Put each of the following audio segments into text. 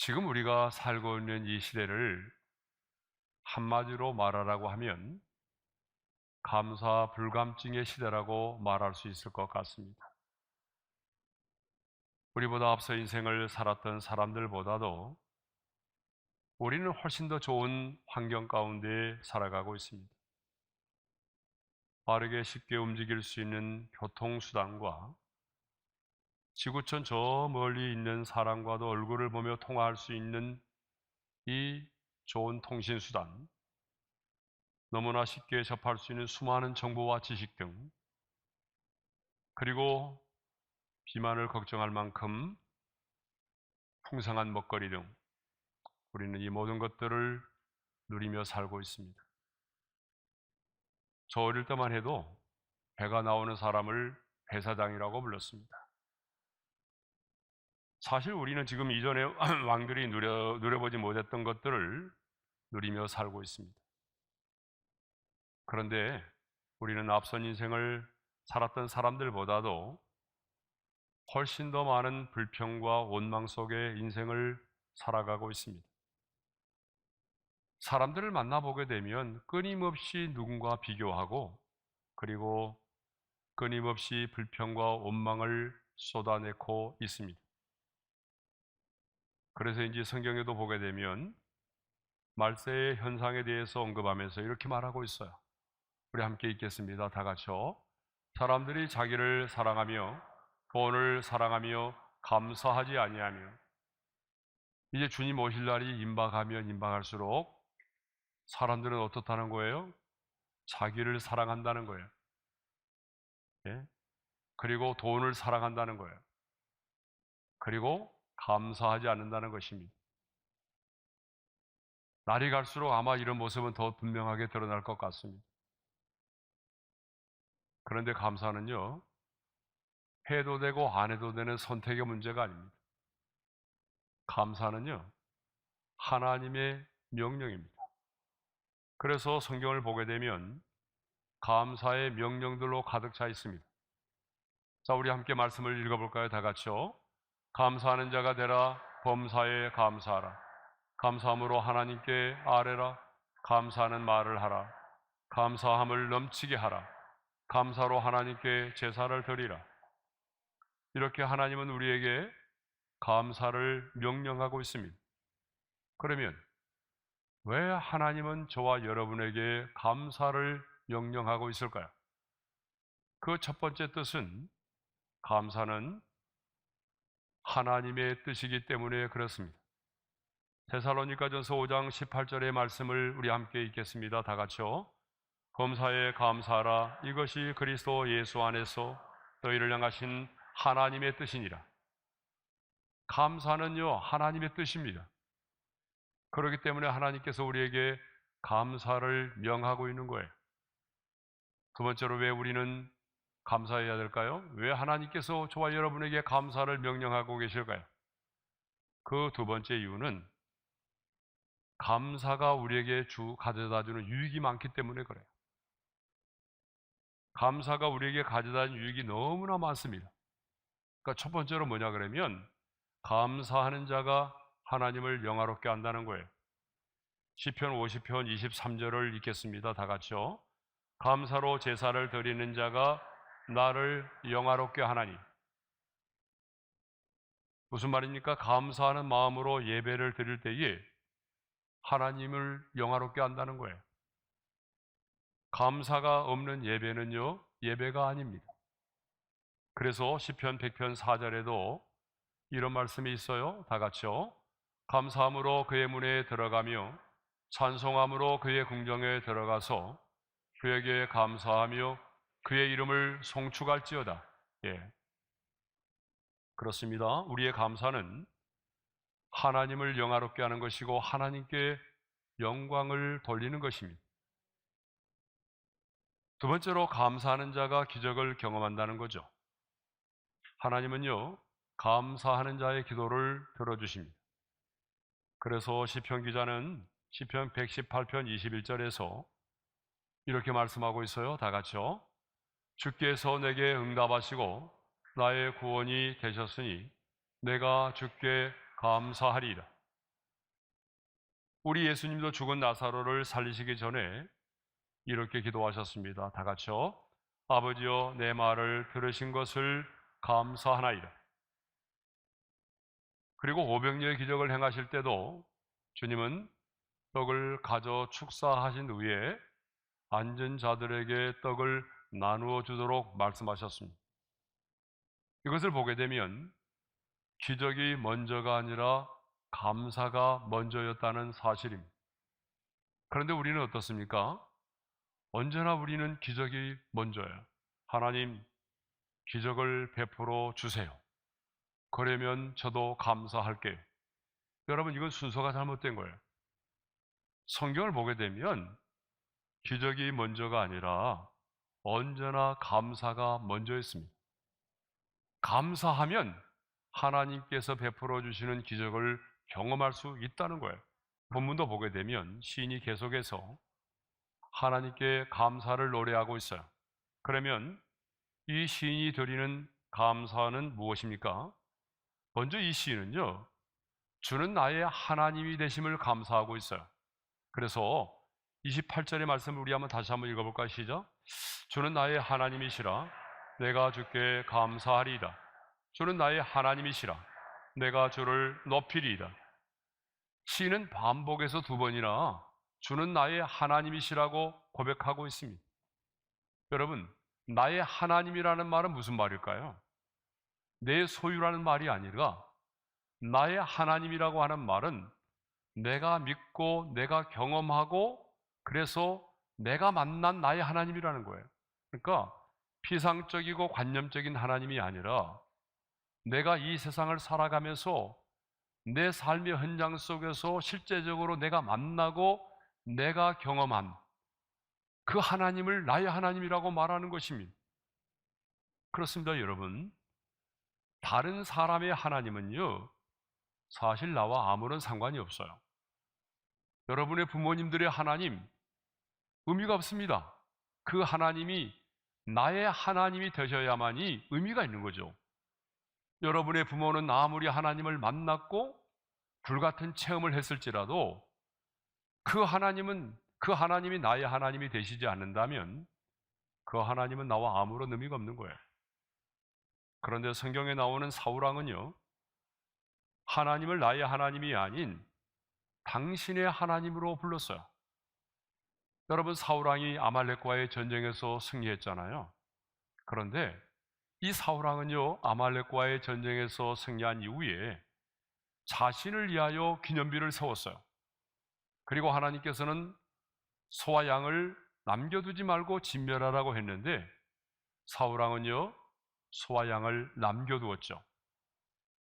지금 우리가 살고 있는 이 시대를 한마디로 말하라고 하면 감사 불감증의 시대라고 말할 수 있을 것 같습니다. 우리보다 앞서 인생을 살았던 사람들보다도 우리는 훨씬 더 좋은 환경 가운데 살아가고 있습니다. 빠르게 쉽게 움직일 수 있는 교통수단과 지구촌 저 멀리 있는 사람과도 얼굴을 보며 통화할 수 있는 이 좋은 통신수단, 너무나 쉽게 접할 수 있는 수많은 정보와 지식 등, 그리고 비만을 걱정할 만큼 풍성한 먹거리 등 우리는 이 모든 것들을 누리며 살고 있습니다. 저 어릴 때만 해도 배가 나오는 사람을 배사장이라고 불렀습니다. 사실 우리는 지금 이전에 왕들이 누려보지 못했던 것들을 누리며 살고 있습니다. 그런데 우리는 앞선 인생을 살았던 사람들보다도 훨씬 더 많은 불평과 원망 속에 인생을 살아가고 있습니다. 사람들을 만나보게 되면 끊임없이 누군가 비교하고, 그리고 끊임없이 불평과 원망을 쏟아내고 있습니다. 그래서인지 성경에도 보게 되면 말세의 현상에 대해서 언급하면서 이렇게 말하고 있어요. 우리 함께 읽겠습니다. 다 같이요. 사람들이 자기를 사랑하며 돈을 사랑하며 감사하지 아니하며. 이제 주님 오실 날이 임박하면 임박할수록 사람들은 어떻다는 거예요? 자기를 사랑한다는 거예요. 예? 그리고 돈을 사랑한다는 거예요. 그리고 감사하지 않는다는 것입니다. 날이 갈수록 아마 이런 모습은 더 분명하게 드러날 것 같습니다. 그런데 감사는요, 해도 되고 안 해도 되는 선택의 문제가 아닙니다. 감사는요, 하나님의 명령입니다. 그래서 성경을 보게 되면 감사의 명령들로 가득 차 있습니다. 자, 우리 함께 말씀을 읽어볼까요? 다 같이요. 감사하는 자가 되라. 범사에 감사하라. 감사함으로 하나님께 아뢰라. 감사하는 말을 하라. 감사함을 넘치게 하라. 감사로 하나님께 제사를 드리라. 이렇게 하나님은 우리에게 감사를 명령하고 있습니다. 그러면 왜 하나님은 저와 여러분에게 감사를 명령하고 있을까요? 그 첫 번째 뜻은, 감사는 하나님의 뜻이기 때문에 그렇습니다. 데살로니가전서 5장 18절의 말씀을 우리 함께 읽겠습니다. 다 같이요. 범사에 감사하라. 이것이 그리스도 예수 안에서 너희를 향하신 하나님의 뜻이니라. 감사는요, 하나님의 뜻입니다. 그렇기 때문에 하나님께서 우리에게 감사를 명하고 있는 거예요. 두 번째로, 왜 우리는 감사해야 될까요? 왜 하나님께서 저와 여러분에게 감사를 명령하고 계실까요? 그 두 번째 이유는 감사가 우리에게 가져다주는 유익이 많기 때문에 그래요. 감사가 우리에게 가져다주는 유익이 너무나 많습니다. 그러니까 첫 번째로 뭐냐 그러면, 감사하는 자가 하나님을 영화롭게 한다는 거예요. 시편 50편 23절을 읽겠습니다. 다 같이요. 감사로 제사를 드리는 자가 나를 영화롭게 하나니. 무슨 말입니까? 감사하는 마음으로 예배를 드릴 때에 하나님을 영화롭게 한다는 거예요. 감사가 없는 예배는요, 예배가 아닙니다. 그래서 시편 100편 4절에도 이런 말씀이 있어요. 다 같이요. 감사함으로 그의 문에 들어가며 찬송함으로 그의 궁정에 들어가서 그에게 감사하며 그의 이름을 송축할지어다. 예, 그렇습니다. 우리의 감사는 하나님을 영화롭게 하는 것이고 하나님께 영광을 돌리는 것입니다. 두 번째로, 감사하는 자가 기적을 경험한다는 거죠. 하나님은요, 감사하는 자의 기도를 들어주십니다. 그래서 시편 기자는 시편 118편 21절에서 이렇게 말씀하고 있어요. 다 같이요. 주께서 내게 응답하시고 나의 구원이 되셨으니 내가 주께 감사하리이다. 우리 예수님도 죽은 나사로를 살리시기 전에 이렇게 기도하셨습니다. 다 같이요. 아버지여, 내 말을 들으신 것을 감사하나이다. 그리고 오병이어의 기적을 행하실 때도 주님은 떡을 가져 축사하신 후에 앉은 자들에게 떡을 나누어 주도록 말씀하셨습니다. 이것을 보게 되면 기적이 먼저가 아니라 감사가 먼저였다는 사실입니다. 그런데 우리는 어떻습니까? 언제나 우리는 기적이 먼저예요. 하나님, 기적을 베풀어 주세요. 그러면 저도 감사할게요. 여러분, 이건 순서가 잘못된 거예요. 성경을 보게 되면 기적이 먼저가 아니라 언제나 감사가 먼저였습니다. 감사하면 하나님께서 베풀어 주시는 기적을 경험할 수 있다는 거예요. 본문도 보게 되면 시인이 계속해서 하나님께 감사를 노래하고 있어요. 그러면 이 시인이 드리는 감사는 무엇입니까? 먼저 이 시인은요, 주는 나의 하나님이 되심을 감사하고 있어요. 그래서 28절의 말씀을 우리 다시 한번 읽어볼까요? 시작. 주는 나의 하나님이시라 내가 주께 감사하리이다. 주는 나의 하나님이시라 내가 주를 높이리이다. 시인은 반복해서 2번이나 주는 나의 하나님이시라고 고백하고 있습니다. 여러분, 나의 하나님이라는 말은 무슨 말일까요? 내 소유라는 말이 아니라 나의 하나님이라고 하는 말은 내가 믿고 내가 경험하고 그래서 내가 만난 나의 하나님이라는 거예요. 그러니까 피상적이고 관념적인 하나님이 아니라 내가 이 세상을 살아가면서 내 삶의 현장 속에서 실제적으로 내가 만나고 내가 경험한 그 하나님을 나의 하나님이라고 말하는 것입니다. 그렇습니다, 여러분. 다른 사람의 하나님은요, 사실 나와 아무런 상관이 없어요. 여러분의 부모님들의 하나님, 의미가 없습니다. 그 하나님이 나의 하나님이 되셔야만이 의미가 있는 거죠. 여러분의 부모는 아무리 하나님을 만났고 불같은 체험을 했을지라도 그 하나님이 나의 하나님이 되시지 않는다면 그 하나님은 나와 아무런 의미가 없는 거예요. 그런데 성경에 나오는 사울왕은요, 하나님을 나의 하나님이 아닌 당신의 하나님으로 불렀어요. 여러분, 사울왕이 아말렉과의 전쟁에서 승리했잖아요. 그런데 이 사울왕은요, 아말렉과의 전쟁에서 승리한 이후에 자신을 위하여 기념비를 세웠어요. 그리고 하나님께서는 소와 양을 남겨두지 말고 진멸하라고 했는데 사울왕은요, 소와 양을 남겨두었죠.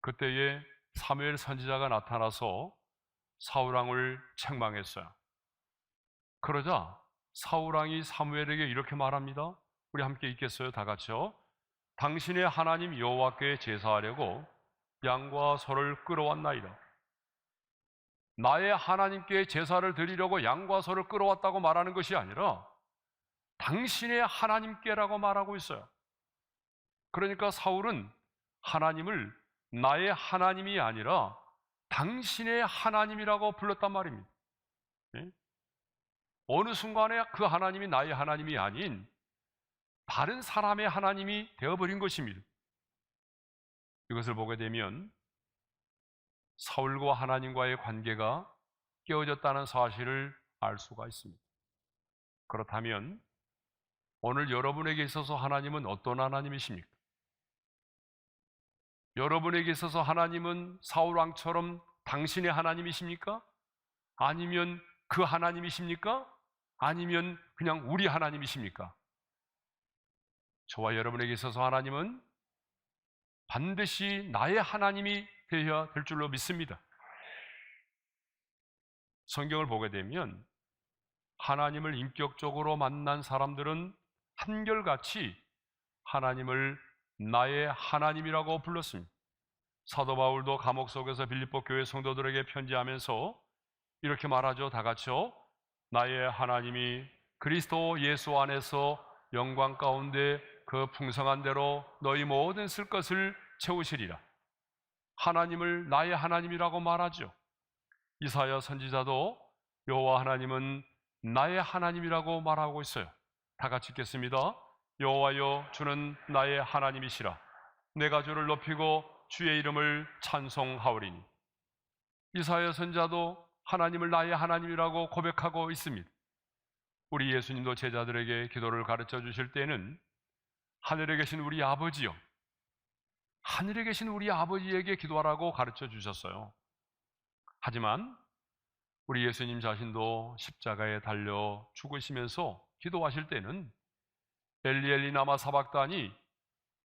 그때에 사무엘 선지자가 나타나서 사울왕을 책망했어요. 그러자 사울왕이 사무엘에게 이렇게 말합니다. 우리 함께 읽겠어요? 다 같이요. 당신의 하나님 여호와께 제사하려고 양과 소를 끌어왔나이다. 나의 하나님께 제사를 드리려고 양과 소를 끌어왔다고 말하는 것이 아니라 당신의 하나님께라고 말하고 있어요. 그러니까 사울은 하나님을 나의 하나님이 아니라 당신의 하나님이라고 불렀단 말입니다. 네? 어느 순간에 그 하나님이 나의 하나님이 아닌 다른 사람의 하나님이 되어버린 것입니다. 이것을 보게 되면 사울과 하나님과의 관계가 깨어졌다는 사실을 알 수가 있습니다. 그렇다면 오늘 여러분에게 있어서 하나님은 어떤 하나님이십니까? 여러분에게 있어서 하나님은 사울왕처럼 당신의 하나님이십니까? 아니면 그 하나님이십니까? 아니면 그냥 우리 하나님이십니까? 저와 여러분에게 있어서 하나님은 반드시 나의 하나님이 되어야 될 줄로 믿습니다. 성경을 보게 되면 하나님을 인격적으로 만난 사람들은 한결같이 하나님을 나의 하나님이라고 불렀습니다. 사도 바울도 감옥 속에서 빌립보 교회 성도들에게 편지하면서 이렇게 말하죠. 다 같이요. 나의 하나님이 그리스도 예수 안에서 영광 가운데 그 풍성한 대로 너희 모든 쓸 것을 채우시리라. 하나님을 나의 하나님이라고 말하죠. 이사야 선지자도 여호와 하나님은 나의 하나님이라고 말하고 있어요. 다 같이 읽겠습니다. 여호와여, 주는 나의 하나님이시라. 내가 주를 높이고 주의 이름을 찬송하오리니. 이사야 선지자도 하나님을 나의 하나님이라고 고백하고 있습니다. 우리 예수님도 제자들에게 기도를 가르쳐 주실 때는 하늘에 계신 우리 아버지요, 하늘에 계신 우리 아버지에게 기도하라고 가르쳐 주셨어요. 하지만 우리 예수님 자신도 십자가에 달려 죽으시면서 기도하실 때는 엘리 엘리 라마 사박다니,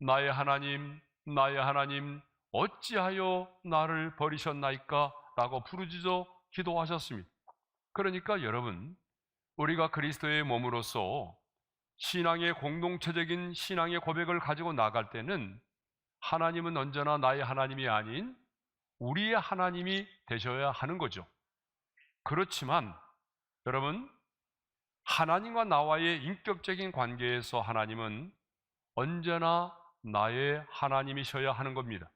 나의 하나님, 나의 하나님, 어찌하여 나를 버리셨나이까? 라고 부르짖어 기도하셨습니다. 그러니까 여러분, 우리가 그리스도의 몸으로서 신앙의 공동체적인 신앙의 고백을 가지고 나갈 때는 하나님은 언제나 나의 하나님이 아닌 우리의 하나님이 되셔야 하는 거죠. 그렇지만 여러분, 하나님과 나와의 인격적인 관계에서 하나님은 언제나 나의 하나님이셔야 하는 겁니다.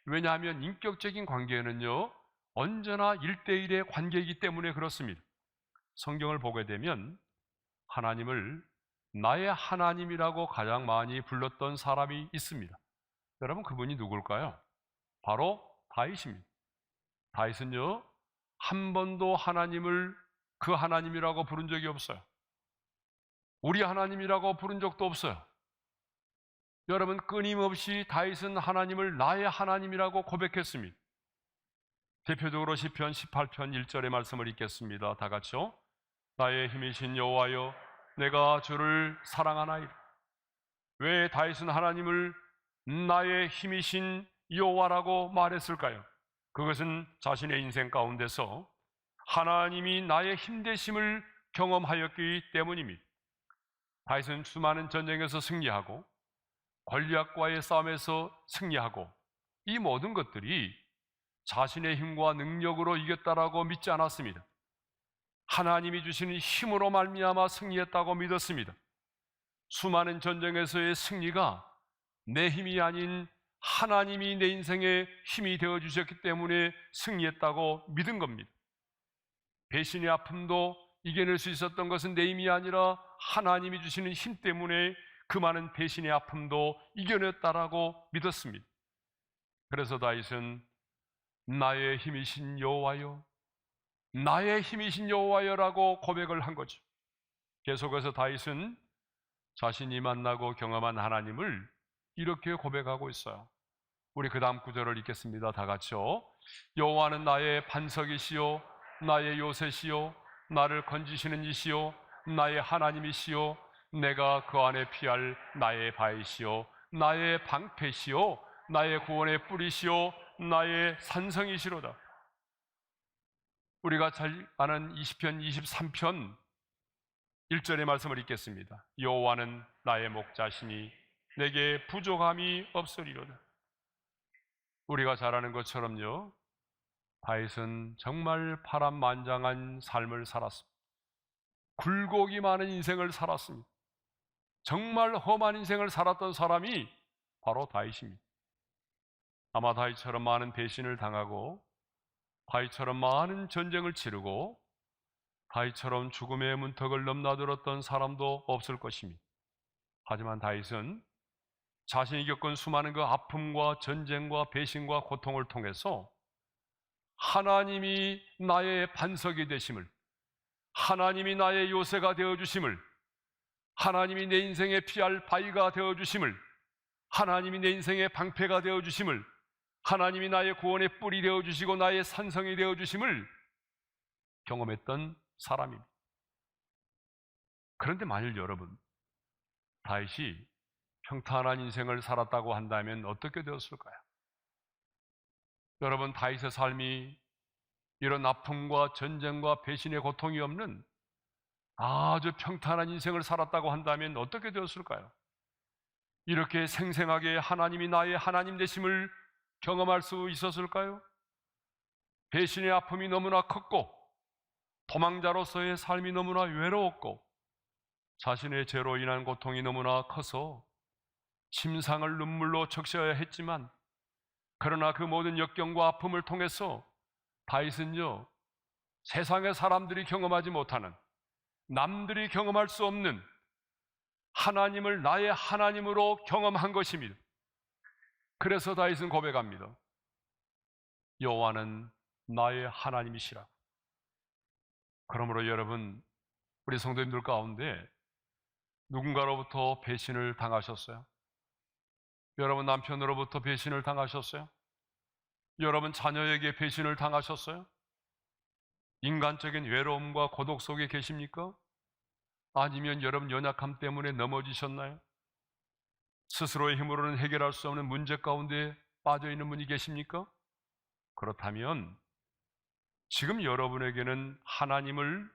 왜냐하면 인격적인 관계는요, 언제나 1대1의 관계이기 때문에 그렇습니다. 성경을 보게 되면 하나님을 나의 하나님이라고 가장 많이 불렀던 사람이 있습니다. 여러분, 그분이 누굴까요? 바로 다윗입니다. 다윗은요, 한 번도 하나님을 그 하나님이라고 부른 적이 없어요. 우리 하나님이라고 부른 적도 없어요. 여러분, 끊임없이 다윗은 하나님을 나의 하나님이라고 고백했습니다. 대표적으로 시편 18편 1절의 말씀을 읽겠습니다. 다 같이요. 나의 힘이신 여호와여, 내가 주를 사랑하나이다. 왜 다윗은 하나님을 나의 힘이신 여호와라고 말했을까요? 그것은 자신의 인생 가운데서 하나님이 나의 힘되심을 경험하였기 때문입니다. 다윗은 수많은 전쟁에서 승리하고 골리앗과의 싸움에서 승리하고, 이 모든 것들이 자신의 힘과 능력으로 이겼다라고 믿지 않았습니다. 하나님이 주시는 힘으로 말미암아 승리했다고 믿었습니다. 수많은 전쟁에서의 승리가 내 힘이 아닌 하나님이 내 인생의 힘이 되어주셨기 때문에 승리했다고 믿은 겁니다. 배신의 아픔도 이겨낼 수 있었던 것은 내 힘이 아니라 하나님이 주시는 힘 때문에 그 많은 배신의 아픔도 이겨냈다라고 믿었습니다. 그래서 다윗은 나의 힘이신 여호와여, 나의 힘이신 여호와여라고 고백을 한 거죠. 계속해서 다윗은 자신이 만나고 경험한 하나님을 이렇게 고백하고 있어요. 우리 그 다음 구절을 읽겠습니다. 다 같이요. 여호와는 나의 반석이시요 나의 요새시요 나를 건지시는 이시요 나의 하나님이시요 내가 그 안에 피할 나의 바위시요 나의 방패시요 나의 구원의 뿌리시요 나의 산성이시로다. 우리가 잘 아는 20편 23편 1절의 말씀을 읽겠습니다. 여호와는 나의 목자시니 내게 부족함이 없으리로다. 우리가 잘 아는 것처럼요, 다윗은 정말 파란만장한 삶을 살았습니다. 굴곡이 많은 인생을 살았습니다. 정말 험한 인생을 살았던 사람이 바로 다윗입니다. 아마 다윗처럼 많은 배신을 당하고 다윗처럼 많은 전쟁을 치르고 다윗처럼 죽음의 문턱을 넘나들었던 사람도 없을 것입니다. 하지만 다윗은 자신이 겪은 수많은 그 아픔과 전쟁과 배신과 고통을 통해서 하나님이 나의 반석이 되심을, 하나님이 나의 요새가 되어주심을, 하나님이 내 인생에 피할 바위가 되어주심을, 하나님이 내 인생의 방패가 되어주심을, 하나님이 나의 구원의 뿔이 되어주시고 나의 산성이 되어주심을 경험했던 사람입니다. 그런데 만일 여러분, 다윗이 평탄한 인생을 살았다고 한다면 어떻게 되었을까요? 여러분, 다윗의 삶이 이런 아픔과 전쟁과 배신의 고통이 없는 아주 평탄한 인생을 살았다고 한다면 어떻게 되었을까요? 이렇게 생생하게 하나님이 나의 하나님 되심을 경험할 수 있었을까요? 배신의 아픔이 너무나 컸고 도망자로서의 삶이 너무나 외로웠고 자신의 죄로 인한 고통이 너무나 커서 침상을 눈물로 적셔야 했지만, 그러나 그 모든 역경과 아픔을 통해서 다윗은요, 세상의 사람들이 경험하지 못하는, 남들이 경험할 수 없는 하나님을 나의 하나님으로 경험한 것입니다. 그래서 다윗은 고백합니다. 여호와는 나의 하나님이시라. 그러므로 여러분, 우리 성도님들 가운데 누군가로부터 배신을 당하셨어요? 여러분 남편으로부터 배신을 당하셨어요? 여러분 자녀에게 배신을 당하셨어요? 인간적인 외로움과 고독 속에 계십니까? 아니면 여러분 연약함 때문에 넘어지셨나요? 스스로의 힘으로는 해결할 수 없는 문제 가운데 빠져 있는 분이 계십니까? 그렇다면 지금 여러분에게는 하나님을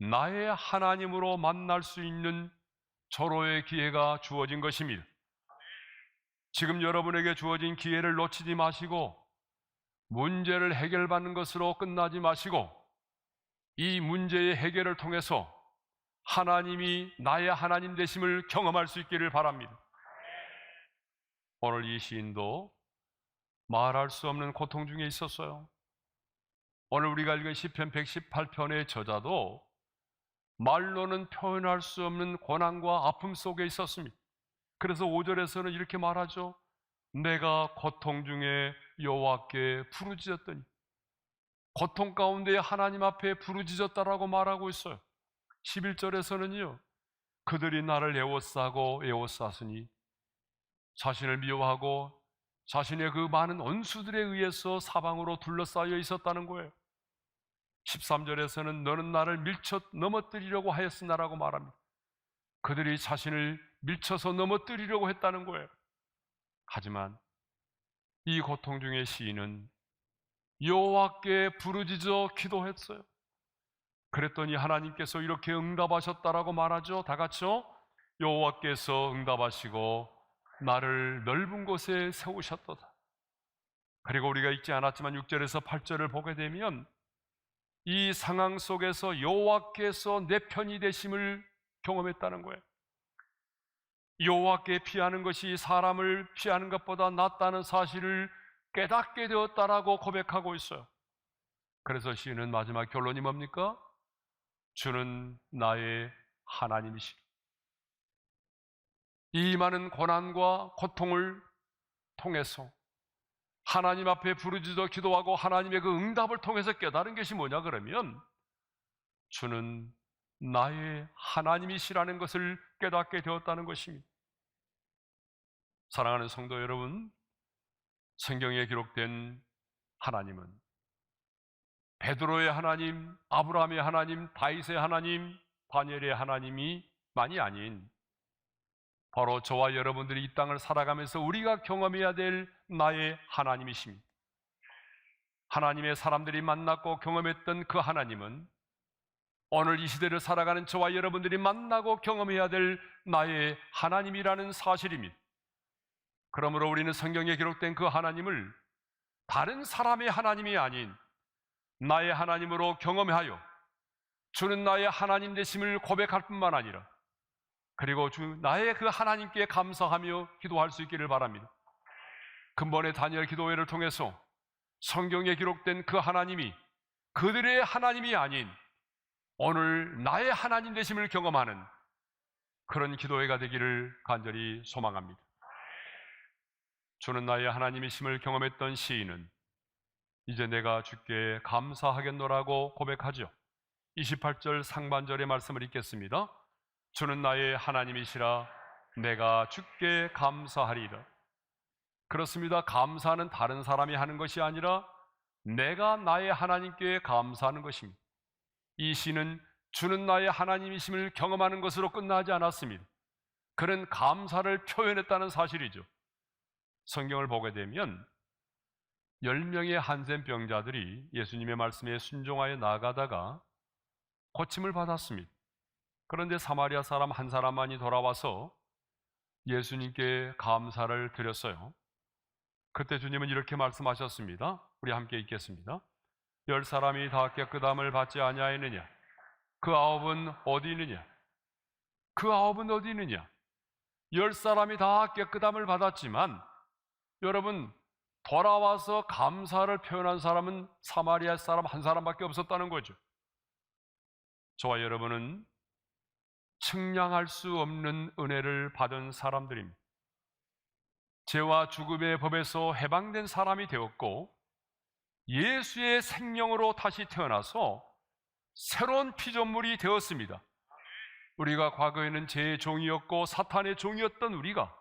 나의 하나님으로 만날 수 있는 절호의 기회가 주어진 것입니다. 지금 여러분에게 주어진 기회를 놓치지 마시고 문제를 해결받는 것으로 끝나지 마시고 이 문제의 해결을 통해서 하나님이 나의 하나님 되심을 경험할 수 있기를 바랍니다. 오늘 이 시인도 말할 수 없는 고통 중에 있었어요. 오늘 우리가 읽은 시편 118편의 저자도 말로는 표현할 수 없는 고난과 아픔 속에 있었습니다. 그래서 5절에서는 이렇게 말하죠. 내가 고통 중에 여호와께 부르짖었더니, 고통 가운데 하나님 앞에 부르짖었다라고 말하고 있어요. 11절에서는요, 그들이 나를 에워싸고 에워쌌으니, 자신을 미워하고 자신의 그 많은 원수들에 의해서 사방으로 둘러싸여 있었다는 거예요. 13절에서는 너는 나를 밀쳐 넘어뜨리려고 하였으나라고 말합니다. 그들이 자신을 밀쳐서 넘어뜨리려고 했다는 거예요. 하지만 이 고통 중에 시인은 여호와께 부르짖어 기도했어요. 그랬더니 하나님께서 이렇게 응답하셨다라고 말하죠. 다 같이요. 여호와께서 응답하시고 나를 넓은 곳에 세우셨도다. 그리고 우리가 읽지 않았지만 6절에서 8절을 보게 되면 이 상황 속에서 여호와께서 내 편이 되심을 경험했다는 거예요. 여호와께 피하는 것이 사람을 피하는 것보다 낫다는 사실을 깨닫게 되었다라고 고백하고 있어요. 그래서 시인은 마지막 결론이 뭡니까? 주는 나의 하나님이시라. 이 많은 고난과 고통을 통해서 하나님 앞에 부르짖어 기도하고 하나님의 그 응답을 통해서 깨달은 것이 뭐냐 그러면 주는 나의 하나님이시라는 것을 깨닫게 되었다는 것입니다. 사랑하는 성도 여러분, 성경에 기록된 하나님은 베드로의 하나님, 아브라함의 하나님, 다윗의 하나님, 다니엘의 하나님이 만이 아닌 바로 저와 여러분들이 이 땅을 살아가면서 우리가 경험해야 될 나의 하나님이십니다. 하나님의 사람들이 만났고 경험했던 그 하나님은 오늘 이 시대를 살아가는 저와 여러분들이 만나고 경험해야 될 나의 하나님이라는 사실입니다. 그러므로 우리는 성경에 기록된 그 하나님을 다른 사람의 하나님이 아닌 나의 하나님으로 경험하여 주는 나의 하나님 되심을 고백할 뿐만 아니라 그리고 나의 그 하나님께 감사하며 기도할 수 있기를 바랍니다. 근본의 다니엘 기도회를 통해서 성경에 기록된 그 하나님이 그들의 하나님이 아닌 오늘 나의 하나님 되심을 경험하는 그런 기도회가 되기를 간절히 소망합니다. 주는 나의 하나님이심을 경험했던 시인은 이제 내가 주께 감사하겠노라고 고백하죠. 28절 상반절의 말씀을 읽겠습니다. 주는 나의 하나님이시라 내가 주께 감사하리라. 그렇습니다. 감사는 다른 사람이 하는 것이 아니라 내가 나의 하나님께 감사하는 것입니다. 이 시는 주는 나의 하나님이심을 경험하는 것으로 끝나지 않았습니다. 그는 감사를 표현했다는 사실이죠. 성경을 보게 되면 10명의 한센병자들이 예수님의 말씀에 순종하여 나아가다가 고침을 받았습니다. 그런데 사마리아 사람 한 사람만이 돌아와서 예수님께 감사를 드렸어요. 그때 주님은 이렇게 말씀하셨습니다. 우리 함께 읽겠습니다. 10사람이 다 깨끗함을 받지 아니하였느냐? 그 9은 어디 있느냐? 그 9은 어디 있느냐? 10사람이 다 깨끗함을 받았지만 여러분 돌아와서 감사를 표현한 사람은 사마리아 사람 한 사람밖에 없었다는 거죠. 저와 여러분은 측량할 수 없는 은혜를 받은 사람들입니다. 죄와 죽음의 법에서 해방된 사람이 되었고 예수의 생명으로 다시 태어나서 새로운 피조물이 되었습니다. 우리가 과거에는 죄의 종이었고 사탄의 종이었던 우리가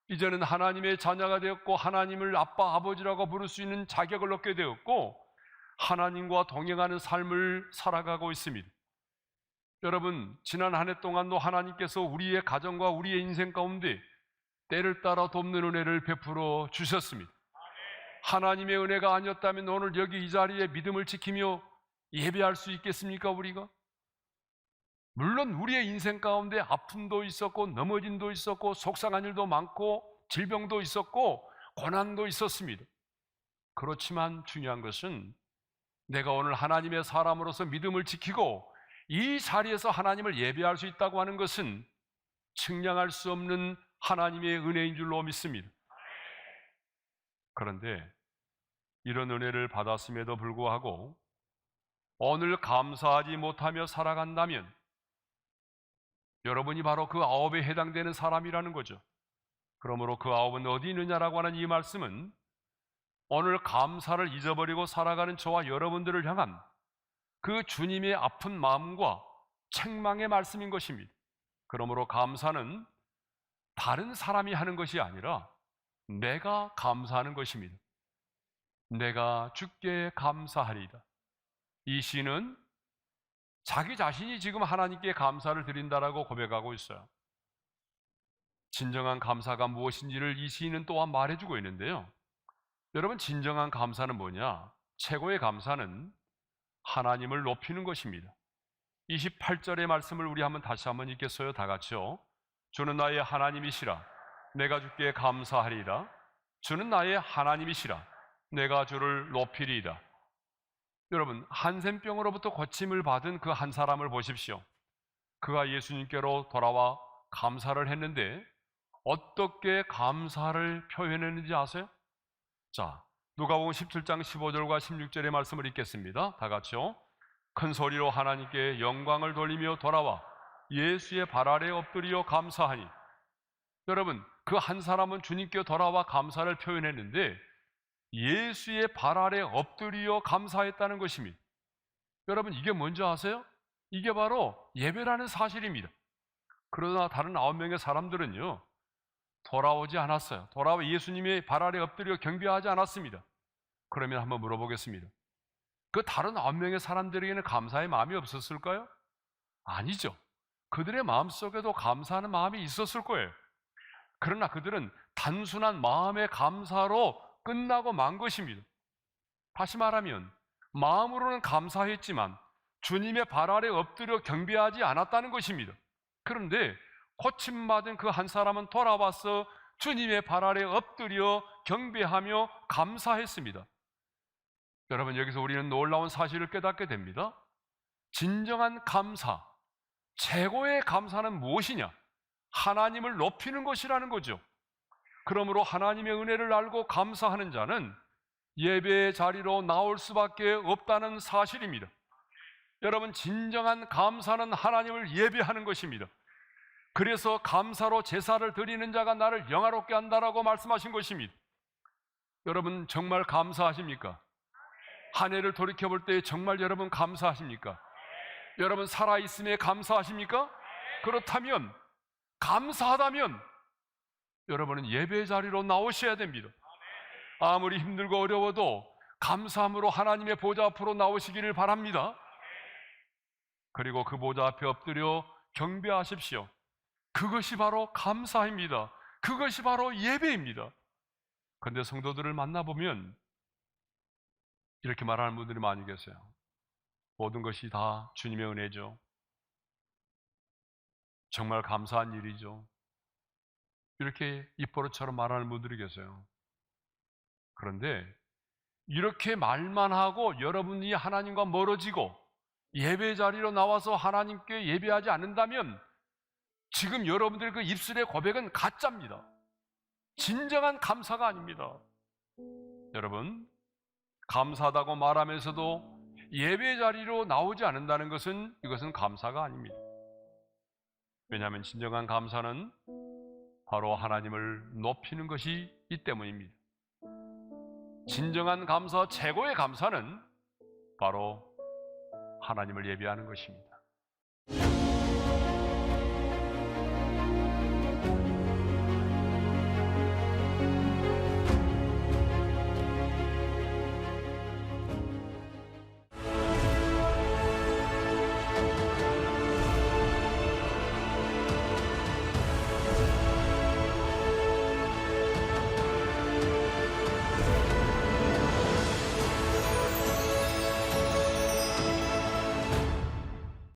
이제는 하나님의 자녀가 되었고 하나님을 아빠, 아버지라고 부를 수 있는 자격을 얻게 되었고 하나님과 동행하는 삶을 살아가고 있습니다. 여러분, 지난 한 해 동안도 하나님께서 우리의 가정과 우리의 인생 가운데 때를 따라 돕는 은혜를 베풀어 주셨습니다. 하나님의 은혜가 아니었다면 오늘 여기 이 자리에 믿음을 지키며 예배할 수 있겠습니까, 우리가? 물론 우리의 인생 가운데 아픔도 있었고 넘어짐도 있었고 속상한 일도 많고 질병도 있었고 고난도 있었습니다. 그렇지만 중요한 것은 내가 오늘 하나님의 사람으로서 믿음을 지키고 이 자리에서 하나님을 예배할 수 있다고 하는 것은 측량할 수 없는 하나님의 은혜인 줄로 믿습니다. 그런데 이런 은혜를 받았음에도 불구하고 오늘 감사하지 못하며 살아간다면 여러분이 바로 그 9에 해당되는 사람이라는 거죠. 그러므로 그 9은 어디 있느냐라고 하는 이 말씀은 오늘 감사를 잊어버리고 살아가는 저와 여러분들을 향한 그 주님의 아픈 마음과 책망의 말씀인 것입니다. 그러므로 감사는 다른 사람이 하는 것이 아니라 내가 감사하는 것입니다. 내가 주께 감사하리이다. 이 시는 자기 자신이 지금 하나님께 감사를 드린다라고 고백하고 있어요. 진정한 감사가 무엇인지를 이 시인은 또한 말해주고 있는데요. 여러분, 진정한 감사는 뭐냐? 최고의 감사는 하나님을 높이는 것입니다. 28절의 말씀을 우리 다시 한번 읽겠어요. 다 같이요. 주는 나의 하나님이시라. 내가 주께 감사하리이다. 주는 나의 하나님이시라. 내가 주를 높이리이다. 여러분, 한센병으로부터 고침을 받은 그 한 사람을 보십시오. 그가 예수님께로 돌아와 감사를 했는데 어떻게 감사를 표현했는지 아세요? 자, 누가복음 17장 15절과 16절의 말씀을 읽겠습니다. 다 같이요. 큰 소리로 하나님께 영광을 돌리며 돌아와 예수의 발 아래 엎드려 감사하니. 여러분, 그 한 사람은 주님께 돌아와 감사를 표현했는데 예수의 발 아래 엎드려 감사했다는 것입니다. 여러분, 이게 뭔지 아세요? 이게 바로 예배라는 사실입니다. 그러나 다른 9명의 사람들은요, 돌아오지 않았어요. 돌아와 예수님의 발 아래 엎드려 경배하지 않았습니다. 그러면 한번 물어보겠습니다. 그 다른 9명의 사람들에게는 감사의 마음이 없었을까요? 아니죠. 그들의 마음속에도 감사하는 마음이 있었을 거예요. 그러나 그들은 단순한 마음의 감사로 끝나고 만 것입니다. 다시 말하면 마음으로는 감사했지만 주님의 발 아래 엎드려 경배하지 않았다는 것입니다. 그런데 고침받은 그 한 사람은 돌아와서 주님의 발 아래 엎드려 경배하며 감사했습니다. 여러분, 여기서 우리는 놀라운 사실을 깨닫게 됩니다. 진정한 감사, 최고의 감사는 무엇이냐? 하나님을 높이는 것이라는 거죠. 그러므로 하나님의 은혜를 알고 감사하는 자는 예배의 자리로 나올 수밖에 없다는 사실입니다. 여러분, 진정한 감사는 하나님을 예배하는 것입니다. 그래서 감사로 제사를 드리는 자가 나를 영화롭게 한다라고 말씀하신 것입니다. 여러분, 정말 감사하십니까? 한 해를 돌이켜볼 때 정말 여러분 감사하십니까? 여러분, 살아있음에 감사하십니까? 그렇다면, 감사하다면 여러분은 예배 자리로 나오셔야 됩니다. 아무리 힘들고 어려워도 감사함으로 하나님의 보좌 앞으로 나오시기를 바랍니다. 그리고 그 보좌 앞에 엎드려 경배하십시오. 그것이 바로 감사입니다. 그것이 바로 예배입니다. 그런데 성도들을 만나보면 이렇게 말하는 분들이 많이 계세요. 모든 것이 다 주님의 은혜죠. 정말 감사한 일이죠. 이렇게 입버릇처럼 말하는 분들이 계세요. 그런데 이렇게 말만 하고 여러분이 하나님과 멀어지고 예배 자리로 나와서 하나님께 예배하지 않는다면 지금 여러분들의 그 입술의 고백은 가짜입니다. 진정한 감사가 아닙니다. 여러분, 감사하다고 말하면서도 예배 자리로 나오지 않는다는 것은 이것은 감사가 아닙니다. 왜냐하면 진정한 감사는 바로 하나님을 높이는 것이기 때문입니다. 진정한 감사, 최고의 감사는 바로 하나님을 예배하는 것입니다.